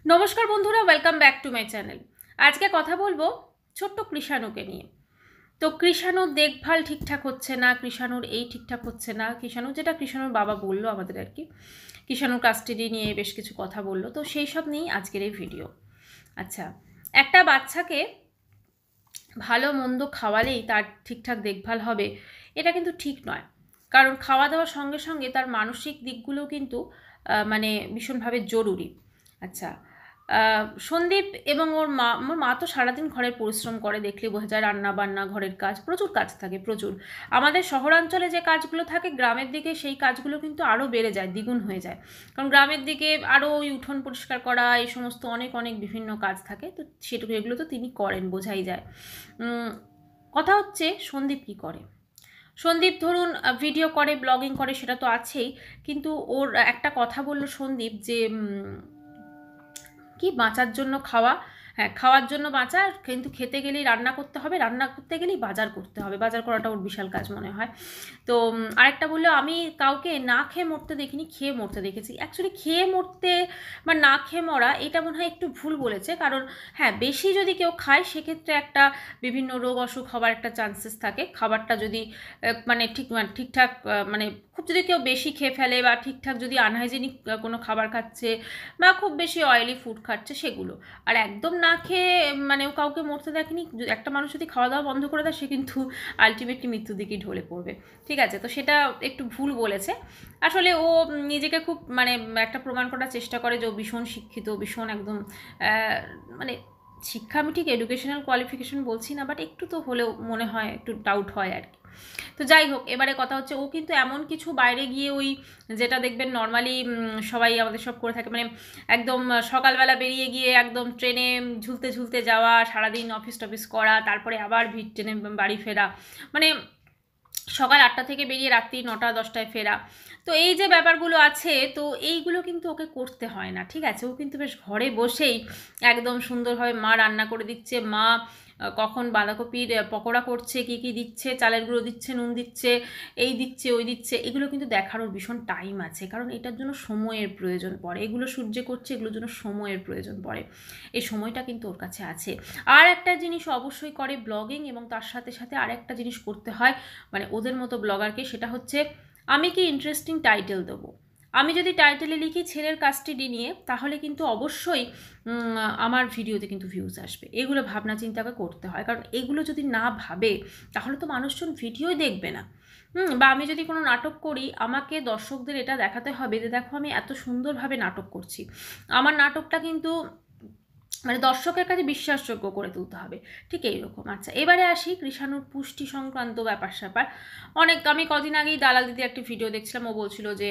নমস্কার বন্ধুরা, welcome back to my channel. আজকে কথা বলবো ছোট্ট কৃষাণুকে নিয়ে। তো কৃষাণুর দেখভাল ঠিকঠাক হচ্ছে না, কৃষাণুর এই ঠিকঠাক হচ্ছে না, কৃষাণুর বাবা বললো আমাদের আর কি, কৃষাণুর কাস্টাডি নিয়ে বেশ কিছু কথা বললো, তো সেই সব নিয়েই আজকের এই ভিডিও। আচ্ছা, একটা বাচ্চাকে ভালো মন্দ খাওয়ালেই তার ঠিকঠাক দেখভাল হবে এটা কিন্তু ঠিক নয়। কারণ খাওয়া দাওয়ার সঙ্গে সঙ্গে তার মানসিক দিকগুলো কিন্তু মানে ভীষণভাবে জরুরি। আচ্ছা, সন্দীপ এবং ওর মা তো সারাদিন ঘরের পরিশ্রম করে, দেখলে বোঝা যায়, রান্না বান্না, ঘরের কাজ, প্রচুর কাজ থাকে, প্রচুর। আমাদের শহরাঞ্চলে যে কাজগুলো থাকে, গ্রামের দিকে সেই কাজগুলো কিন্তু আরও বেড়ে যায়, দ্বিগুণ হয়ে যায়। কারণ গ্রামের দিকে আরও ওই উঠোন পরিষ্কার করা, এই সমস্ত অনেক অনেক বিভিন্ন কাজ থাকে, তো এগুলো তো তিনি করেন, বোঝাই যায়। কথা হচ্ছে সন্দীপ কী করে। সন্দীপ ধরুন ভিডিও করে, ব্লগিং করে, সেটা তো আছেই, কিন্তু ওর একটা কথা বলল সন্দীপ যে কি বাঁচার জন্য খাওয়া, হ্যাঁ খাওয়ার জন্য বাঁচা, কিন্তু খেতে গেলেই রান্না করতে হবে, রান্না করতে গেলেই বাজার করতে হবে, বাজার করাটা ওর বিশাল কাজ মনে হয়। তো আরেকটা বললো, আমি কাউকে না খেয়ে মরতে দেখিনি, খেয়ে মরতে দেখেছি। অ্যাকচুয়ালি খেয়ে মরতে বা না খেয়ে মরা এটা মনে হয় একটু ভুল বলেছে, কারণ হ্যাঁ বেশি যদি কেউ খায় সেক্ষেত্রে একটা বিভিন্ন রোগ অসুখ হবার একটা চান্সেস থাকে। খাবারটা যদি মানে ঠিকঠাক মানে খুব যদি কেউ বেশি খেয়ে ফেলে, বা ঠিকঠাক যদি আনহাইজেনিক কোনো খাবার খাচ্ছে, বা খুব বেশি অয়েলি ফুড খাচ্ছে সেগুলো। আর একদম না খেয়ে মানে ও কাউকে মরতে দেখেনি। একটা মানুষ যদি খাওয়া দাওয়া বন্ধ করে দেয়, সে কিন্তু আলটিমেটলি মৃত্যুর দিকেই ঢলে পড়বে। ঠিক আছে, তো সেটা একটু ভুল বলেছে। আসলে ও নিজেকে খুব মানে একটা প্রমাণ করার চেষ্টা করে যে ও ভীষণ শিক্ষিত, ভীষণ একদম মানে শিক্ষা, আমি ঠিক এডুকেশনাল কোয়ালিফিকেশন বলছি না, বাট একটু তো হলেও মনে হয়, একটু ডাউট হয় আর কি। তো যাই হোক, এবারে কথা হচ্ছে ও কিন্তু এমন কিছু বাইরে গিয়ে ওই যেটা দেখবেন নর্মালি সবাই আমাদের সব করে থাকে, মানে একদম সকালবেলা বেরিয়ে গিয়ে একদম ট্রেনে ঝুলতে ঝুলতে যাওয়া, সারাদিন অফিস টফিস করা, তারপরে আবার ভিড় ট্রেনে বাড়ি ফেরা, মানে সকাল 8টা থেকে বেরিয়ে রাত্রি 9টা-10টায় ফেরা। তো এই যে ব্যাপারগুলো আছে, তো এইগুলো কিন্তু ওকে করতে হয় না, ঠিক আছে। ও কিন্তু বেশ ঘরে বসেই একদম সুন্দরভাবে মা রান্না করে দিচ্ছে, মা কখন বাঁধাকপির পকোড়া করছে, কী কী দিচ্ছে, চালের গুঁড়ো দিচ্ছে, নুন দিচ্ছে, এই দিচ্ছে ওই দিচ্ছে, এগুলো কিন্তু দেখার ওর ভীষণ টাইম আছে, কারণ এটার জন্য সময়ের প্রয়োজন পড়ে। এগুলো সূর্যে করছে, এগুলোর জন্য সময়ের প্রয়োজন পড়ে, এই সময়টা কিন্তু ওর কাছে আছে। আর একটা জিনিস অবশ্যই করে, ব্লগিং, এবং তার সাথে সাথে আর একটা জিনিস করতে হয় মানে ওদের মতো ব্লগারকে, সেটা হচ্ছে আমি কি ইন্টারেস্টিং টাইটেল দেবো। আমি যদি টাইটেলে লিখি ছেলের কাস্টাডি নিয়ে, তাহলে কিন্তু অবশ্যই আমার ভিডিওতে কিন্তু ভিউজ আসবে। এগুলো ভাবনা চিন্তা করতে হয়, কারণ এগুলো যদি না ভাবে তাহলে তো মানুষজন ভিডিওই দেখবে না। বা আমি যদি কোনো নাটক করি, আমাকে দর্শকদের এটা দেখাতে হবে যে দেখো আমি এত সুন্দরভাবে নাটক করছি, আমার নাটকটা কিন্তু মানে দর্শকের কাছে বিশ্বাসযোগ্য করে তুলতে হবে, ঠিক এইরকম। আচ্ছা, এবারে আসি কৃষাণুর পুষ্টি সংক্রান্ত ব্যাপার স্যাপার। আমি কদিন আগেই দালাল দিদি একটি ভিডিও দেখছিলাম, ও বলছিল যে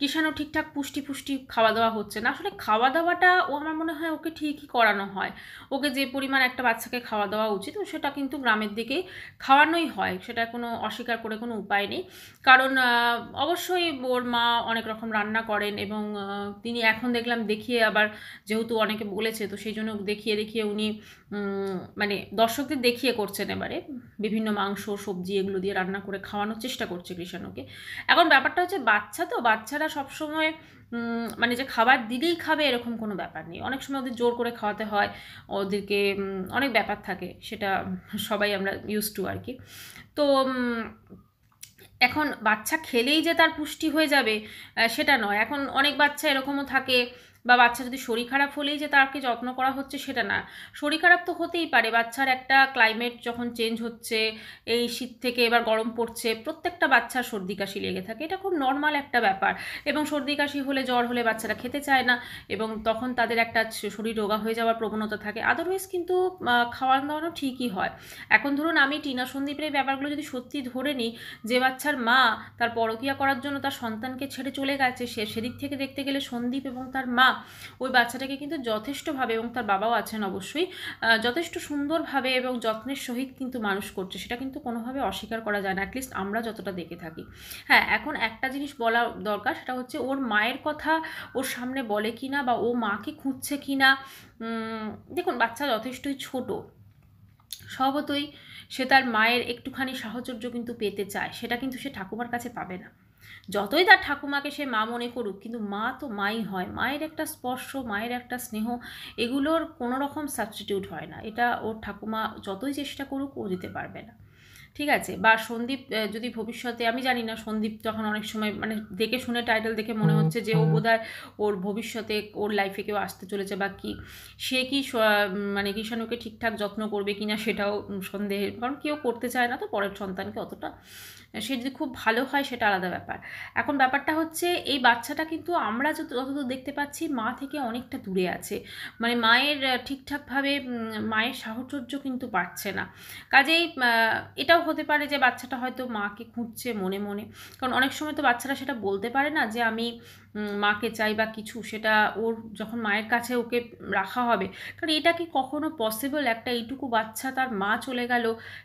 কৃষাণু ঠিকঠাক পুষ্টি খাওয়া দাওয়া হচ্ছে না। আসলে খাওয়া দাওয়াটা আমার মনে হয় ওকে ঠিকই করানো হয়, ওকে যে পরিমাণ একটা বাচ্চাকে খাওয়া দাওয়া উচিত সেটা কিন্তু গ্রামের দিকে খাওয়ানোই হয়, সেটা কোনো অস্বীকার করে কোনো উপায় নেই। কারণ অবশ্যই ওর মা অনেক রকম রান্না করেন, এবং তিনি এখন দেখলাম দেখিয়ে আবার, যেহেতু অনেকে বলেছে, তো সেই জন্য দেখিয়ে দেখিয়ে উনি মানে দর্শকদের দেখিয়ে করছেন এবারে বিভিন্ন মাংস সবজি এগুলো দিয়ে রান্না করে খাওয়ানোর চেষ্টা করছে কৃষাণুকে। এখন ব্যাপারটা হচ্ছে বাচ্চা, তো বাচ্চারা সবসময় মানে যে খাবার দিলেই খাবে এরকম কোনো ব্যাপার নেই, অনেক সময় ওদের জোর করে খাওয়াতে হয়, ওদেরকে অনেক ব্যাপার থাকে, সেটা সবাই আমরা ইউজ টু আর কি। তো এখন বাচ্চা খেলেই যে তার পুষ্টি হয়ে যাবে সেটা নয়। এখন অনেক বাচ্চা এরকমও থাকে, বা বাচ্চা যদি শরীর খারাপ হলেই যে তাকে যত্ন করা হচ্ছে সেটা না। শরীর খারাপ তো হতেই পারে, বাচ্চার একটা ক্লাইমেট যখন চেঞ্জ হচ্ছে, এই শীত থেকে এবার গরম পড়ছে, প্রত্যেকটা বাচ্চার সর্দি কাশি লেগে থাকে, এটা খুব নর্মাল একটা ব্যাপার। এবং সর্দি কাশি হলে, জ্বর হলে বাচ্চারা খেতে চায় না, এবং তখন তাদের একটা শরীর রোগা হয়ে যাওয়ার প্রবণতা থাকে। আদারওয়াইজ কিন্তু খাওয়া দাওয়ানো ঠিকই হয়। এখন ধরুন আমি টিনা সন্দীপের এই ব্যাপারগুলো যদি সত্যি ধরে নিই, যে বাচ্চার মা তার পরকীয়া করার জন্য তার সন্তানকে ছেড়ে চলে গেছে, সেদিক থেকে দেখতে গেলে সন্দীপ এবং তার মা ওই বাচ্চাটাকে কিন্তু যথেষ্টভাবে, এবং তার বাবাও আছেন অবশ্যই, যথেষ্ট সুন্দরভাবে এবং যত্নের সহিত কিন্তু মানুষ করছে, সেটা কিন্তু কোনোভাবে অস্বীকার করা যায় না, অ্যাটলিস্ট আমরা যতটা দেখে থাকি। হ্যাঁ, এখন একটা জিনিস বলা দরকার, সেটা হচ্ছে ওর মায়ের কথা ওর সামনে বলে কিনা, বা ও মাকে খুঁজছে কিনা। দেখুন, বাচ্চা যথেষ্টই ছোট, স্বভাবতই সে তার মায়ের একটুখানি সাহচর্য কিন্তু পেতে চায়, সেটা কিন্তু সে ঠাকুমার কাছে পাবে না। যতই তার ঠাকুমাকে সে মা মনে করুক, কিন্তু মা তো মাই হয়। মায়ের একটা স্পর্শ, মায়ের একটা স্নেহ, এগুলোর কোনো রকম সাবস্টিটিউট হয় না। এটা ওর ঠাকুমা যতই চেষ্টা করুক ও দিতে পারবে না। ঠিক আছে? বা সন্দীপ যদি ভবিষ্যতে, আমি জানি না, সন্দীপ যখন অনেক সময় মানে দেখে শুনে টাইটেল দেখে মনে হচ্ছে যে ও বোধহয় ওর ভবিষ্যতে ওর লাইফে কেউ আসতে চলেছে বা কি, সে কি মানে কৃষাণুকে ঠিকঠাক যত্ন করবে কিনা সেটাও সন্দেহের, কারণ কেউ করতে চায় না তো পরের সন্তানকে অতটা। সে যদি খুব ভালো হয় সেটা আলাদা ব্যাপার। এখন ব্যাপারটা হচ্ছে এই বাচ্চাটা কিন্তু আমরা যতদূর দেখতে পাচ্ছি মা থেকে অনেকটা দূরে আছে, মানে মায়ের ঠিকঠাকভাবে মায়ের সাহচর্য কিন্তু পাচ্ছে না। কাজেই এটাও হতে পারে যে বাচ্চাটা হয়তো মাকে খুঁজছে মনে মনে, কারণ অনেক সময় তো বাচ্চারা সেটা বলতে পারে না যে আমি মাকে চাই বা কিছু, সেটা ওর যখন মায়ের কাছে ওকে রাখা হবে। কারণ এটা কি কখনো পসিবল, একটা এইটুকু বাচ্চা, তার মা চলে গেল,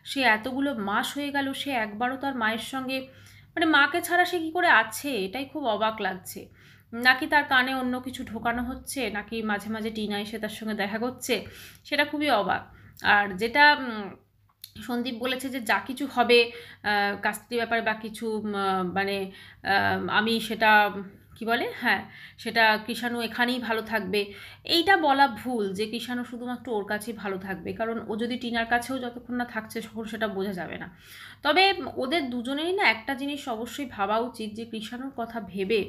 সে এতগুলো মাস হয়ে গেল, সে একবারও তার মায়ের সঙ্গে, মানে মাকে ছাড়া সে কী করে আছে, এটাই খুব অবাক লাগছে। নাকি তার কানে অন্য কিছু ঢোকানো হচ্ছে, নাকি মাঝে মাঝে টিনা এসে তার সঙ্গে দেখা করছে, সেটা খুবই অবাক। আর যেটা সন্দীপ বলেছে যে যা কিছু হবে কাস্টডির ব্যাপারে বা কিছু মানে আমি সেটা কি বলে, হ্যাঁ, সেটা কৃষাণু এখানেই ভালো থাকবে। এইটা বলা ভুল যে কৃষাণু শুধুমাত্র ওর কাছেই ভালো থাকবে, কারণ ও যদি টিনার কাছেও যতক্ষণ না থাকছে তখন সেটা বোঝা যাবে না। তবে ওদের দুজনেরই না একটা জিনিস অবশ্যই ভাবা উচিত যে কৃষাণুর কথা ভেবে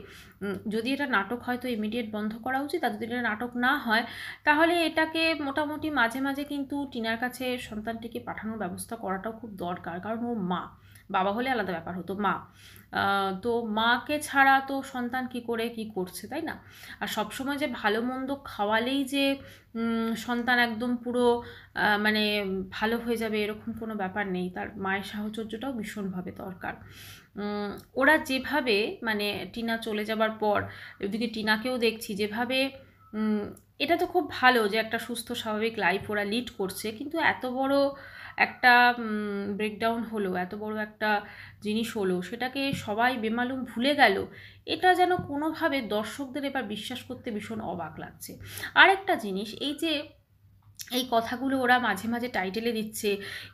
যদি এটা নাটক হয় তো ইমিডিয়েট বন্ধ করা উচিত, আর যদি এটা নাটক না হয় তাহলে এটাকে মোটামুটি মাঝে মাঝে কিন্তু টিনার কাছে সন্তানটিকে পাঠানোর ব্যবস্থা করাটাও খুব দরকার, কারণ ও মা। বাবা হলে আলাদা ব্যাপার হতো, মা তো মাকে ছাড়া তো সন্তান কি করে কি করছে, তাই না? আর সবসময় যে ভালো মন্দ খাওয়ালেই যে সন্তান একদম পুরো মানে ভালো হয়ে যাবে এরকম কোনো ব্যাপার নেই, তার মায়ের সাহচর্যটাও ভীষণভাবে দরকার। ওরা যেভাবে মানে টিনা চলে যাবার পর ওদিকে টিনাকেও দেখছি যেভাবে, এটা তো খুব ভালো যে একটা সুস্থ স্বাভাবিক লাইফ ওরা লিড করছে, কিন্তু এত বড় একটা ব্রেকডাউন হলো, এত বড় একটা জিনিস হলো, সেটাকে সবাই বেমালুম ভুলে গেল। এটা যেন কোনোভাবে দর্শকদের এবার বিশ্বাস করতে ভীষণ অবাক লাগছে। আর একটা জিনিস, এই যে এই কথাগুলো ওরা মাঝে মাঝে টাইটেলে দিচ্ছে,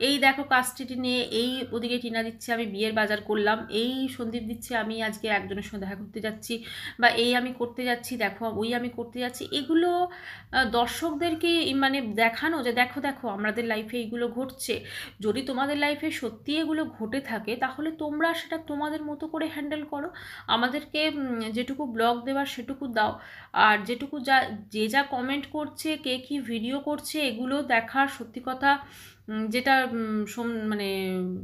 এই দেখো কাস্টডি নিয়ে, এই ওদিকে টিনা দিচ্ছে আমি বিয়ের বাজার করলাম, এই সন্দীপ দিচ্ছে আমি আজকে একজনের সঙ্গে দেখা করতে যাচ্ছি, বা এই আমি করতে যাচ্ছি, দেখো ওই আমি করতে যাচ্ছি, এগুলো দর্শকদেরকে মানে দেখানো যে দেখো দেখো আমাদের লাইফে এইগুলো ঘটছে। যদি তোমাদের লাইফে সত্যি এগুলো ঘটে থাকে তাহলে তোমরা সেটা তোমাদের মতো করে হ্যান্ডেল করো, আমাদেরকে যেটুকু ব্লগ দেওয়ার সেটুকু দাও, আর যেটুকু যা কমেন্ট করছে, কে কী ভিডিও করছে, এগুলো দেখার সত্যি কথা যেটা মানে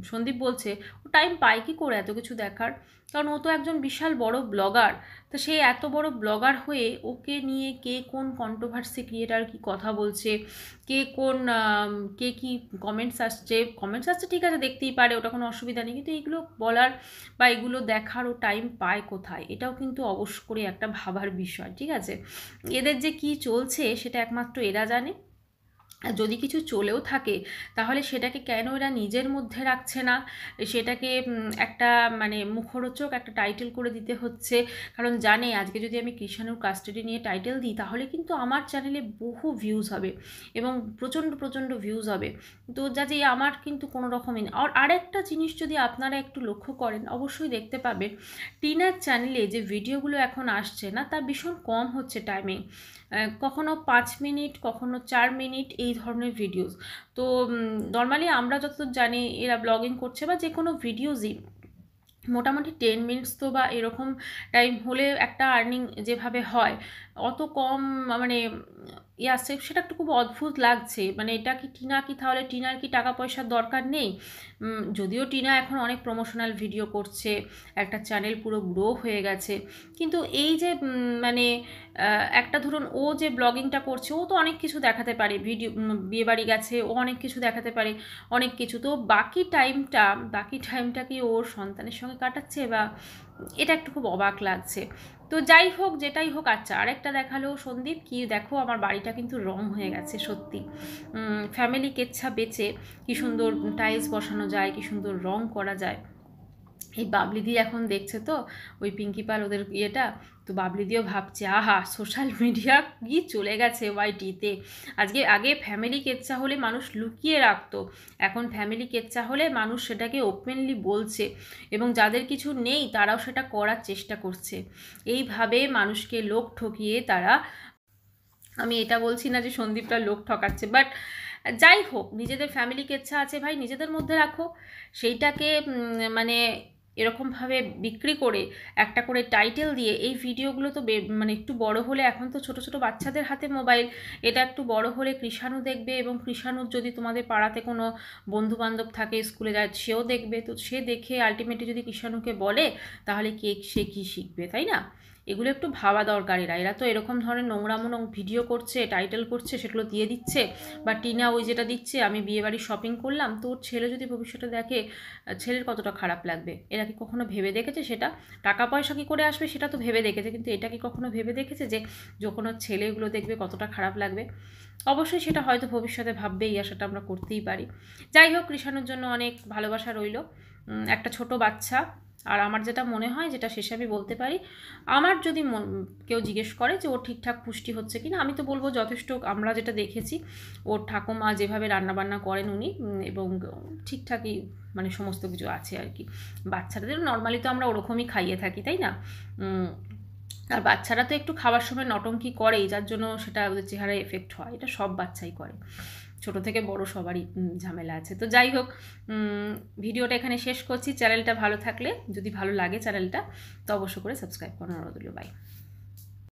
সন্দীপ বলছে, ও টাইম পায় কী করে এত কিছু দেখার? কারণ ও তো একজন বিশাল বড় ব্লগার। তো সে এত বড় ব্লগার হয়ে ওকে নিয়ে কে কোন কন্ট্রোভার্সি ক্রিয়েটার কি কথা বলছে, কে কোন কে কি কমেন্টস আসছে ঠিক আছে, দেখতেই পারে, ওটা কোনো অসুবিধা নেই, কিন্তু এগুলো বলার বা এগুলো দেখার ও টাইম পায় কোথায়? এটাও কিন্তু অবশ্য করে একটা ভাবার বিষয়। ঠিক আছে, এদের যে কি চলছে সেটা একমাত্র এরা জানে। আর যদি কিছু চলেও থাকে তাহলে সেটাকে কেন এরা নিজের মধ্যে রাখছে না, সেটাকে একটা মানে মুখরোচক একটা টাইটেল করে দিতে হচ্ছে, কারণ জানে আজকে যদি আমি কৃষাণুর কাস্টাডি নিয়ে টাইটেল দিই তাহলে কিন্তু আমার চ্যানেলে বহু ভিউজ হবে এবং প্রচণ্ড প্রচণ্ড ভিউজ হবে। তো যাতে আমার কিন্তু কোনো রকমই না। আর আরেকটা জিনিস যদি আপনারা একটু লক্ষ্য করেন অবশ্যই দেখতে পাবেন, টিনার চ্যানেলে যে ভিডিওগুলো এখন আসছে না তা ভীষণ কম হচ্ছে টাইমিং, কখনো 5 মিনিট, কখনো 4 মিনিট, এই ধরনের ভিডিওস। তো নর্মালি আমরা যতদূর জানি এরা ব্লগিং করছে বা যে কোনো ভিডিওসই মোটামুটি 10 মিনিটস তো বা এরকম টাইম হলে একটা আর্নিং যেভাবে হয়, অত কম মানে আসছে, সেটা একটু খুব অদ্ভুত লাগছে। মানে এটা কি টিনা কি, তাহলে টিনার কি টাকা পয়সার দরকার নেই? যদিও টিনা এখন অনেক প্রমোশনাল ভিডিও করছে, একটা চ্যানেল পুরো গ্রো হয়ে গেছে, কিন্তু এই যে মানে একটা ধরুন ও যে ব্লগিংটা করছে ও তো অনেক কিছু দেখাতে পারে, ভিডিও বিয়েবাড়ি গেছে, ও অনেক কিছু দেখাতে পারে, অনেক কিছু। তো বাকি টাইমটা কি ওর সন্তানের সঙ্গে কাটাচ্ছে, বা এটা একটু খুব অবাক লাগছে। তো যাই হোক, যেটাই হোক। আচ্ছা, আরেকটা দেখালো সন্দীপ, কি দেখো আমার বাড়িটা কিন্তু রং হয়ে গেছে সত্যি, ফ্যামিলি কেচ্ছা বেচে কি সুন্দর টাইলস বসানো যায়, কি সুন্দর রং করা যায়। এই বাবলিদি এখন দেখছে তো ওই পিঙ্কি পাল ওদের ইয়েটা, তো বাবলিদিও ভাবছে আহা সোশ্যাল মিডিয়া কি চলে গেছে ওয়াইটিতে। আগে ফ্যামিলি কেচ্চা হলে মানুষ লুকিয়ে রাখতো, এখন ফ্যামিলি কেচ্চা হলে মানুষ সেটাকে ওপেনলি বলছে এবং যাদের কিছু নেই তারাও সেটা করার চেষ্টা করছে। এইভাবে মানুষকে লোক ঠকিয়ে তারা, আমি এটা বলছি না যে সন্দীপটা লোক ঠকাচ্ছে, বাট যাই হোক, নিজেদের ফ্যামিলি কেচ্ছা আছে ভাই, নিজেদের মধ্যে রাখো সেইটাকে। মানে এরকমভাবে বিক্রি করে একটা করে টাইটেল দিয়ে এই ভিডিওগুলো তো মানে একটু বড় হলে, এখন তো ছোট ছোট বাচ্চাদের হাতে মোবাইল, এটা একটু বড় হলে কৃষাণু দেখবে, এবং কৃষাণুর যদি তোমাদের পাড়াতে কোনো বন্ধু বান্ধব থাকে স্কুলে যায় সেও দেখবে, তো সে দেখে আলটিমেটলি যদি কৃষাণুকে বলে তাহলে সে কী শিখবে, তাই না? এগুলো একটু ভাবা দরকার। এরা তো এরকম ধরনের নোংরামো ভিডিও করছে, টাইটেল করছে, সেগুলো দিয়ে দিচ্ছে। বা টিনা ওই যেটা দিচ্ছে, আমি বিয়েবাড়ি শপিং করলাম, তো ওর ছেলে যদি ভবিষ্যতে দেখে, ছেলের কতটা খারাপ লাগবে। এরা কি কখনো ভেবে দেখেছে সেটা? টাকা পয়সা কী করে আসবে সেটা তো ভেবে দেখেছে, কিন্তু এটা কি কখনো ভেবে দেখেছে যে যখন ওর ছেলেগুলো দেখবে কতটা খারাপ লাগবে? অবশ্যই সেটা হয়তো ভবিষ্যতে ভাববে, এই আশাটা আমরা করতেই পারি। যাই হোক, কৃষাণুর জন্য অনেক ভালোবাসা রইল। একটা ছোট বাচ্চা। আর আমার যেটা মনে হয়, যেটা শেষে আমি বলতে পারি, আমার যদি কেউ জিজ্ঞেস করে যে ওর ঠিকঠাক পুষ্টি হচ্ছে কিনা, আমি তো বলবো যথেষ্ট। আমরা যেটা দেখেছি, ওর ঠাকুমা যেভাবে রান্নাবান্না করেন উনি, এবং ঠিকঠাকই মানে সমস্ত কিছু আছে আর কি। বাচ্চাদের নর্মালি তো আমরা ওরকমই খাইয়ে থাকি, তাই না? আর বাচ্চারা তো একটু খাওয়ার সময় নটঙ্কি করেই, যার জন্য সেটা ওদের চেহারায় এফেক্ট হয়। এটা সব বাচ্চাই করে, ছোট থেকে বড় সবারই ঝামেলা আছে। তো যাই হোক, ভিডিওটা এখানে শেষ করছি। চ্যানেলটা ভালো থাকলে, যদি ভালো লাগে চ্যানেলটা, তো অবশ্য করে সাবস্ক্রাইব করানো রইল। বাই।